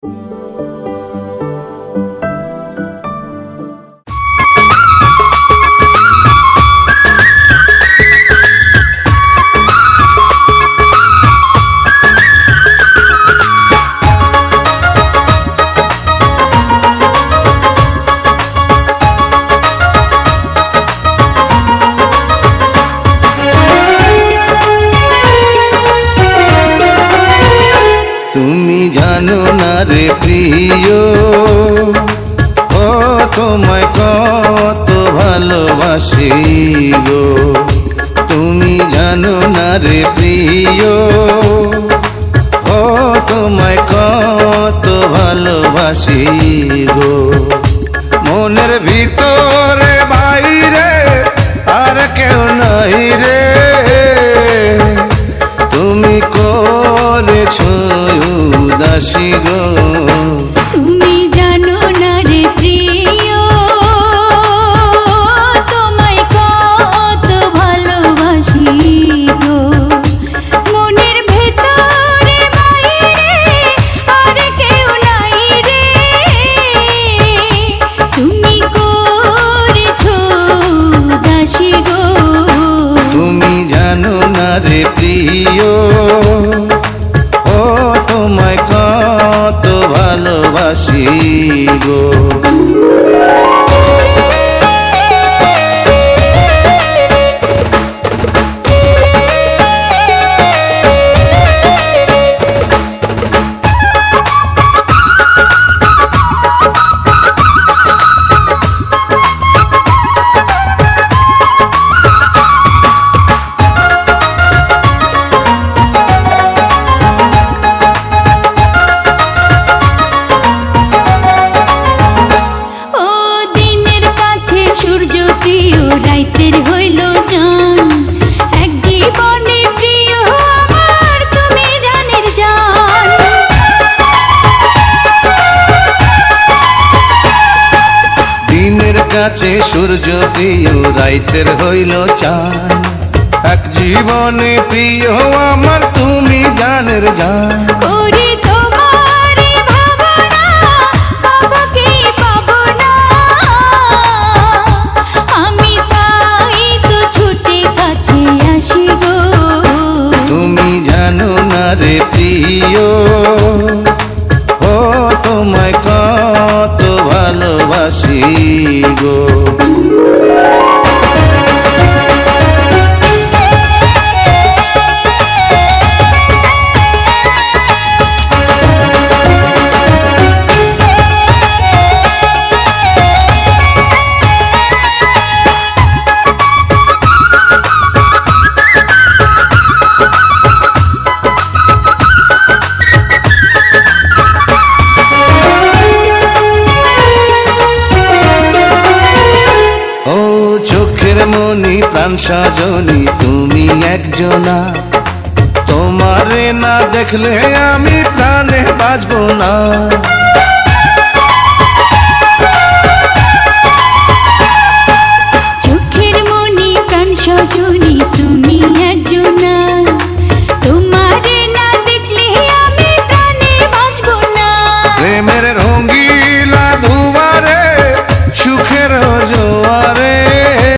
তুমি জানো না রে প্রিয়, ও তোমায় কত ভালোবাসি গো। তুমি জানো না রে প্রিয়, ও তোমায় কত ভালোবাসি গো। মনের ভিতরে বাইরে আর কেউ নাই রে, তুমি করেছো উদাসী গো। তুমি জানো না রে প্রিয়, তোমায় কত ভালোবাসি গো। মনের ভেতরে বাইরে আর কেউ নাই রে, তুমি করেছো উদাসী গো। তুমি জানো না রে প্রিয়, ও তোমায় কত ভালোবাসি গো। রাইতের হইল জান, এক জীবনে প্রিয় আমার তুমি জানের জান। দিনের কাছে সূর্য প্রিয়, রাইতের হইল চাঁদ, এক জীবনে প্রিয় আমার তুমি জানের জান। রে প্রিয়, ও তোমায় কত ভালোবাসি গো। চোখের মনি প্রাণ সজনী তুমি একজনা, তোমারে না দেখলে আমি প্রাণে বাঁচব না। চোখের মনি প্রাণ সজনী তুমি